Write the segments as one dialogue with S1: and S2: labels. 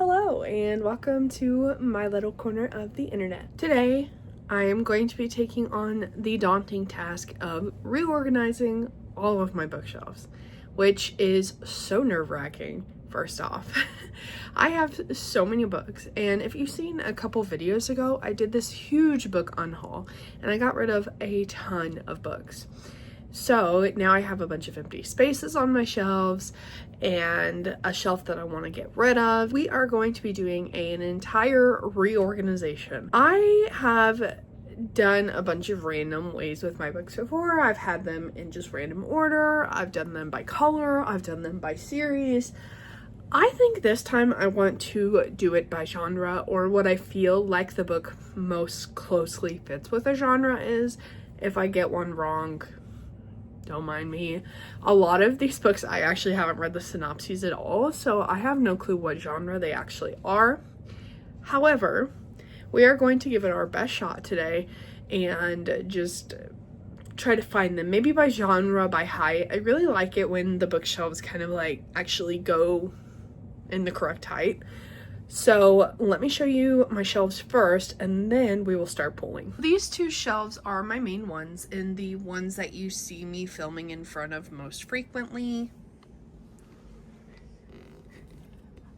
S1: Hello and welcome to my little corner of the internet. Today, I am going to be taking on the daunting task of reorganizing all of my bookshelves, which is so nerve-wracking. First off, I have so many books, and if you've seen a couple videos ago, I did this huge book unhaul and I got rid of a ton of books. So now I have a bunch of empty spaces on my shelves and a shelf that I want to get rid of. We are going to be doing an entire reorganization. I have done a bunch of random ways with my books before. I've had them in just random order. I've done them by color. I've done them by series. I think this time I want to do it by genre, or what I feel like the book most closely fits with a genre is. If I get one wrong, don't mind me. A lot of these books I actually haven't read the synopses at all, so I have no clue what genre they actually are. However, we are going to give it our best shot today and just try to find them, maybe by genre, by height. I really like it when the bookshelves kind of like actually go in the correct height. So let me show you my shelves first and then we will start pulling. These two shelves are my main ones and the ones that you see me filming in front of most frequently.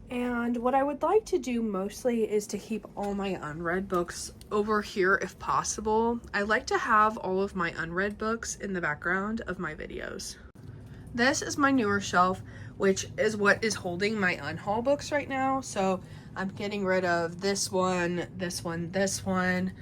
S1: And what I would like to do mostly is to keep all my unread books over here if possible. I like to have all of my unread books in the background of my videos. This is my newer shelf, which is what is holding my unhaul books right now. So I'm getting rid of this one, this one, this one,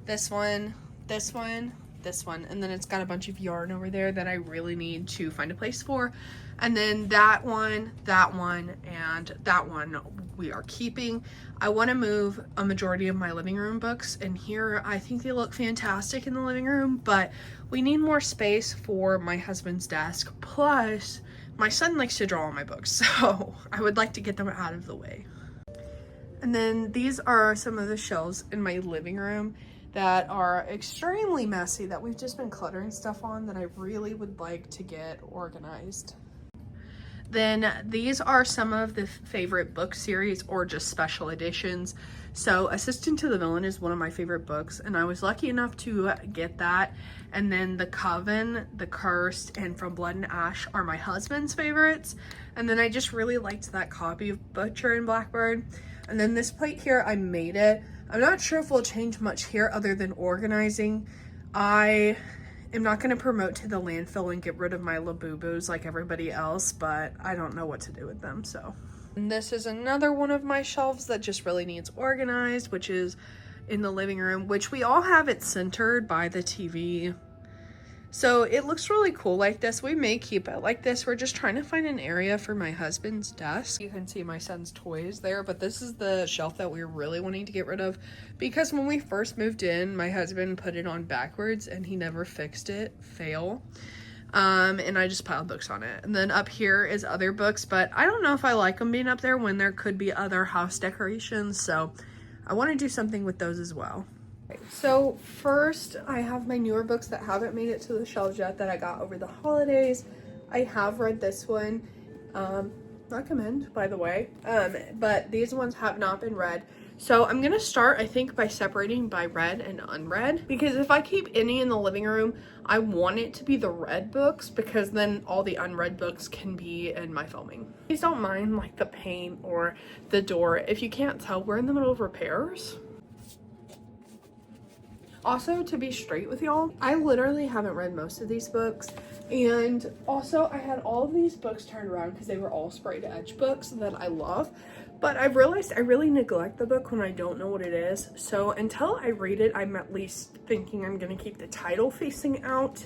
S1: this one, this one, this one, and then it's got a bunch of yarn over there that I really need to find a place for. And then that one, and that one we are keeping. I want to move a majority of my living room books in here. I think they look fantastic in the living room, but we need more space for my husband's desk. Plus, my son likes to draw on my books, so I would like to get them out of the way. And then these are some of the shelves in my living room that are extremely messy that we've just been cluttering stuff on that I really would like to get organized. Then these are some of the favorite book series or just special editions. So Assistant to the Villain is one of my favorite books and I was lucky enough to get that. And then The Coven, The Cursed, and From Blood and Ash are my husband's favorites. And then I just really liked that copy of Butcher and Blackbird. And then this plate here, I made it. I'm not sure if we'll change much here other than organizing. I am not going to promote to the landfill and get rid of my Labubus like everybody else, but I don't know what to do with them, so. And this is another one of my shelves that just really needs organized, which is in the living room, which we all have it centered by the TV. So it looks really cool like this. We may keep it like this. We're just trying to find an area for my husband's desk. You can see my son's toys there, but this is the shelf that we're really wanting to get rid of because when we first moved in, my husband put it on backwards and he never fixed it. Fail. And I just piled books on it. And then up here is other books, but I don't know if I like them being up there when there could be other house decorations. So I want to do something with those as well. So first, I have my newer books that haven't made it to the shelves yet that I got over the holidays. I have read this one, recommend by the way, but these ones have not been read. So I'm gonna start, I think, by separating by read and unread, because if I keep any in the living room, I want it to be the read books because then all the unread books can be in my filming. Please don't mind like the paint or the door. If you can't tell, we're in the middle of repairs. Also, to be straight with y'all, I literally haven't read most of these books, and also I had all of these books turned around because they were all sprayed edge books that I love, but I've realized I really neglect the book when I don't know what it is. So until I read it, I'm at least thinking I'm gonna keep the title facing out.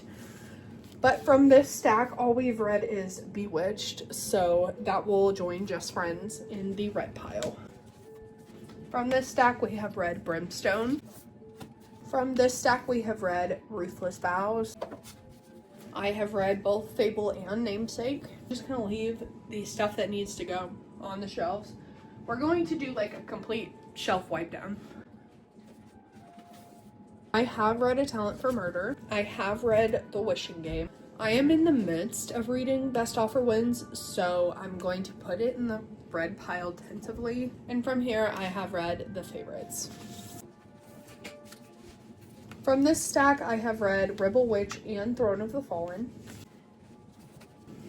S1: But from this stack, all we've read is Bewitched, so that will join Just Friends in the red pile. From this stack, we have read Brimstone. From this stack, we have read Ruthless Vows. I have read both Fable and Namesake. I'm just gonna leave the stuff that needs to go on the shelves. We're going to do like a complete shelf wipe down. I have read A Talent for Murder. I have read The Wishing Game. I am in the midst of reading Best Offer Wins, so I'm going to put it in the read piled tentatively. And from here, I have read the favorites. From this stack, I have read Rebel Witch and Throne of the Fallen.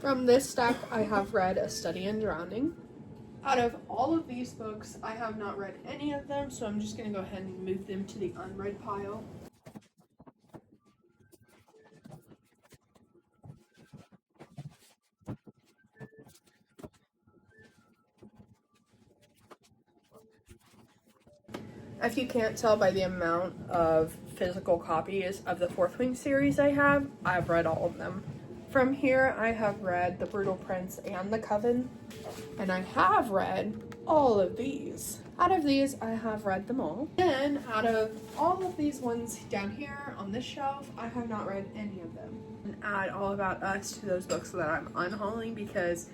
S1: From this stack, I have read A Study in Drowning. Out of all of these books, I have not read any of them, so I'm just going to go ahead and move them to the unread pile. If you can't tell by the amount of physical copies of the Fourth Wing series I've read all of them. From here, I have read The Brutal Prince and The Coven, and I have read all of these. Out of these, I have read them all. Then, out of all of these ones down here on this shelf, I have not read any of them. And add All About Us to those books that I'm unhauling, because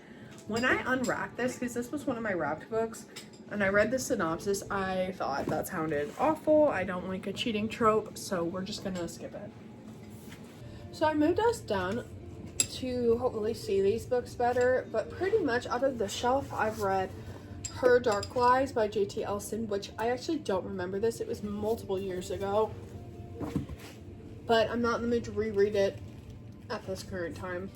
S1: when I unwrapped this, because this was one of my wrapped books, and I read the synopsis, I thought that sounded awful. I don't like a cheating trope, so we're just gonna skip it. So I moved us down to hopefully see these books better, but pretty much out of the shelf, I've read Her Dark Lies by J.T. Elson, which I actually don't remember this. It was multiple years ago, but I'm not in the mood to reread it at this current time.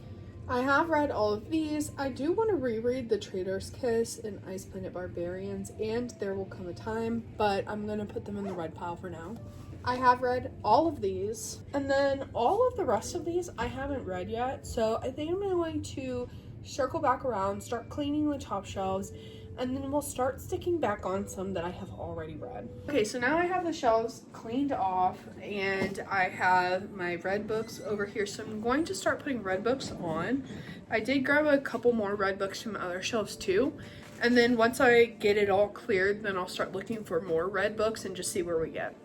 S1: I have read all of these. I do want to reread The Traitor's Kiss and Ice Planet Barbarians and There Will Come a Time, but I'm going to put them in the red pile for now. I have read all of these, and then all of the rest of these I haven't read yet, so I think I'm going to circle back around, start cleaning the top shelves, and then we'll start sticking back on some that I have already read. Okay, so now I have the shelves cleaned off, and I have my read books over here, so I'm going to start putting read books on. I did grab a couple more read books from other shelves too, and then once I get it all cleared, then I'll start looking for more read books and just see where we get.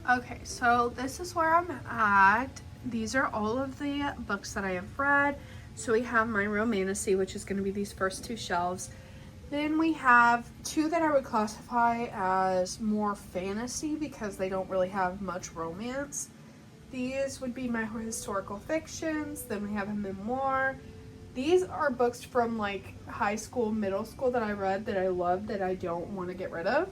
S1: Okay, so this is where I'm at. These are all of the books that I have read. So we have my Romantasy, which is going to be these first two shelves. Then we have two that I would classify as more fantasy because they don't really have much romance. These would be my historical fictions. Then we have a memoir. These are books from like high school, middle school that I read that I loved that I don't want to get rid of.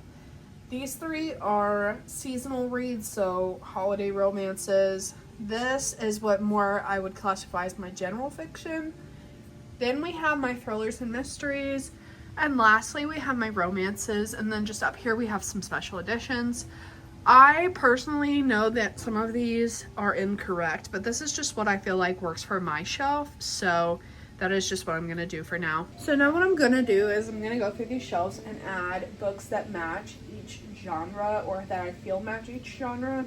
S1: These three are seasonal reads, so holiday romances. This is what more I would classify as my general fiction. Then we have my thrillers and mysteries. And lastly, we have my romances. And then just up here, we have some special editions. I personally know that some of these are incorrect, but this is just what I feel like works for my shelf. So that is just what I'm going to do for now. So now what I'm going to do is I'm going to go through these shelves and add books that match each genre, or that I feel match each genre,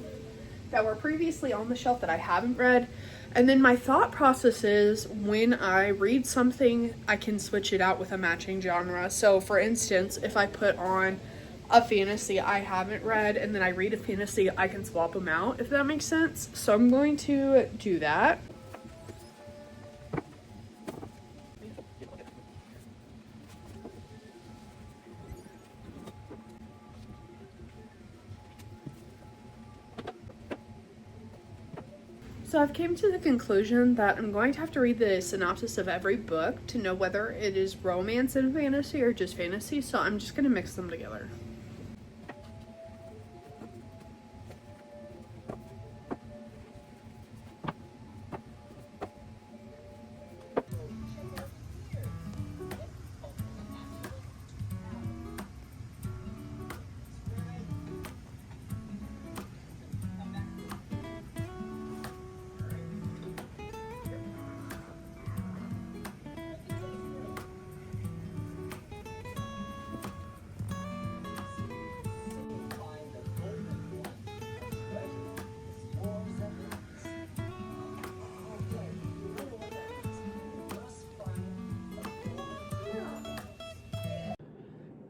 S1: that were previously on the shelf that I haven't read. And then my thought process is when I read something, I can switch it out with a matching genre. So for instance, if I put on a fantasy I haven't read and then I read a fantasy, I can swap them out, if that makes sense. So I'm going to do that. So I've came to the conclusion that I'm going to have to read the synopsis of every book to know whether it is romance and fantasy or just fantasy, so I'm just going to mix them together.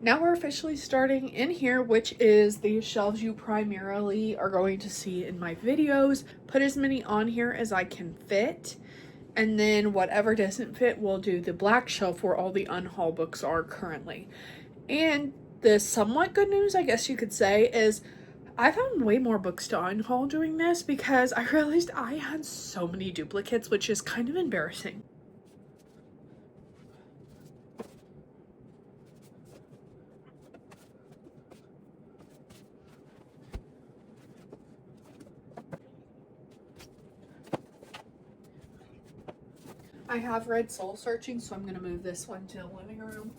S1: Now we're officially starting in here, which is the shelves you primarily are going to see in my videos. Put as many on here as I can fit. And then whatever doesn't fit, we'll do the black shelf where all the unhaul books are currently. And the somewhat good news, I guess you could say, is I found way more books to unhaul doing this because I realized I had so many duplicates, which is kind of embarrassing. I have read Soul Searching, so I'm going to move this one to the living room.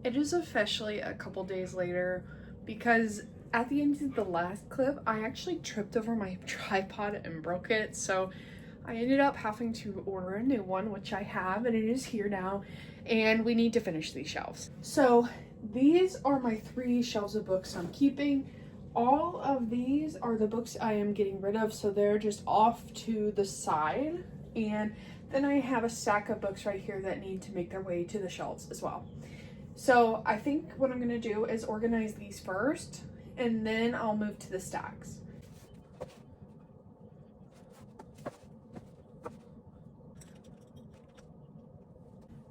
S1: It is officially a couple days later because at the end of the last clip, I actually tripped over my tripod and broke it. So I ended up having to order a new one, which I have, and it is here now. And we need to finish these shelves. So these are my 3 shelves of books I'm keeping. All of these are the books I am getting rid of. So they're just off to the side. And then I have a stack of books right here that need to make their way to the shelves as well. So I think what I'm going to do is organize these first, and then I'll move to the stacks.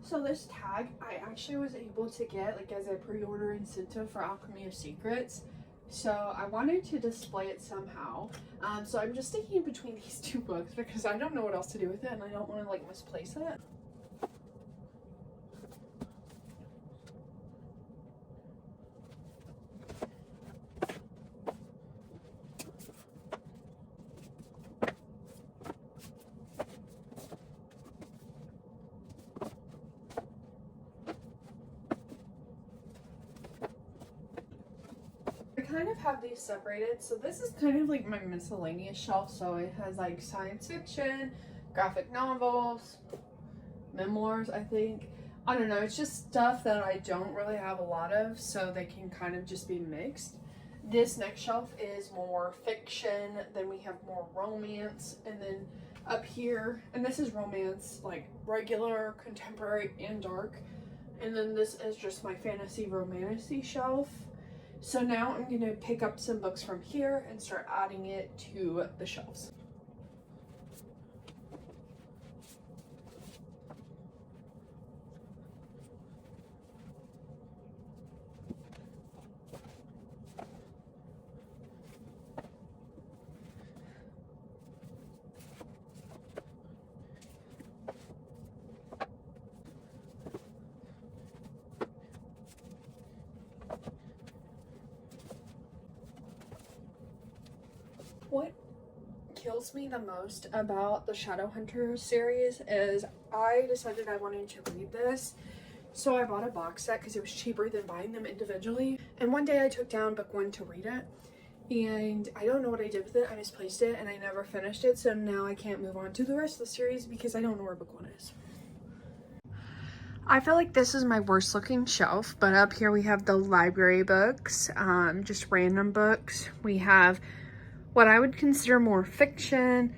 S1: So this tag I actually was able to get like as a pre-order incentive for Alchemy of Secrets. So I wanted to display it somehow. So I'm just sticking in between these 2 books because I don't know what else to do with it and I don't want to like misplace it. Kind of have these separated. So this is kind of like my miscellaneous shelf. So it has like science fiction, graphic novels, memoirs, I think. I don't know, it's just stuff that I don't really have a lot of, so they can kind of just be mixed. This next shelf is more fiction, then we have more romance, and then up here, and this is romance, like regular, contemporary, and dark. And then this is just my fantasy romantasy shelf. So now I'm going to pick up some books from here and start adding it to the shelves. What kills me the most about the Shadowhunter series is I decided I wanted to read this, so I bought a box set because it was cheaper than buying them individually. And one day I took down book 1 to read it, and I don't know what I did with it. I misplaced it and I never finished it, so now I can't move on to the rest of the series because I don't know where book 1 is. I feel like this is my worst looking shelf, but up here we have the library books, just random books. We have what I would consider more fiction,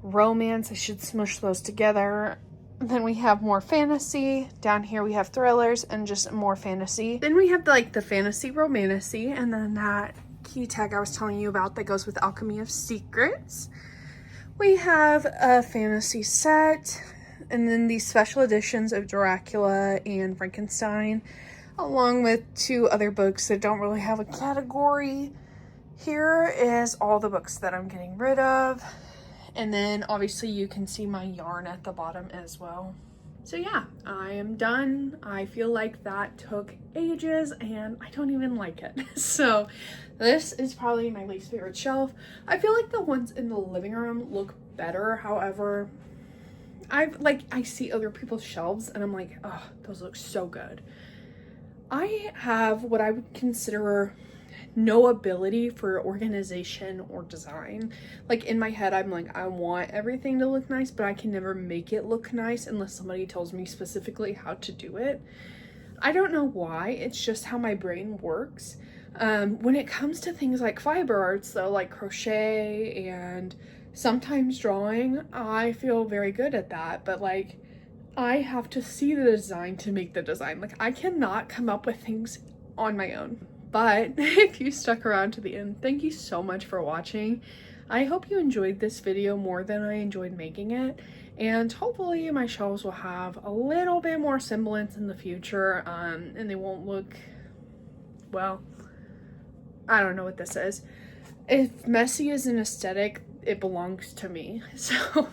S1: romance. I should smush those together. Then we have more fantasy. Down here we have thrillers and just more fantasy. Then we have like the fantasy romantasy, and then that key tag I was telling you about that goes with Alchemy of Secrets. We have a fantasy set, and then these special editions of Dracula and Frankenstein. along with 2 other books that don't really have a category. Here is all the books that I'm getting rid of. And then obviously you can see my yarn at the bottom as well. So yeah, I am done. I feel like that took ages and I don't even like it. So this is probably my least favorite shelf. I feel like the ones in the living room look better. However, I see other people's shelves and I'm like, oh, those look so good. I have what I would consider no ability for organization or design. Like in my head, I'm like, I want everything to look nice, but I can never make it look nice unless somebody tells me specifically how to do it. I don't know why, it's just how my brain works. When it comes to things like fiber arts though, like crochet and sometimes drawing, I feel very good at that, but like I have to see the design to make the design. Like I cannot come up with things on my own. But if you stuck around to the end, thank you so much for watching. I hope you enjoyed this video more than I enjoyed making it. And hopefully my shelves will have a little bit more semblance in the future. And they won't look, well, I don't know what this is. If messy is an aesthetic, it belongs to me. So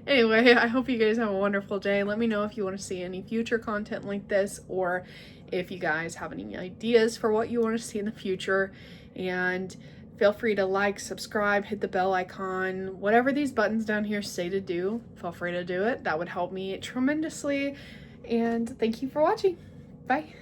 S1: anyway, I hope you guys have a wonderful day. Let me know if you want to see any future content like this, or if you guys have any ideas for what you want to see in the future. And feel free to like, subscribe, hit the bell icon, whatever these buttons down here say to do, feel free to do it. That would help me tremendously. And thank you for watching. Bye.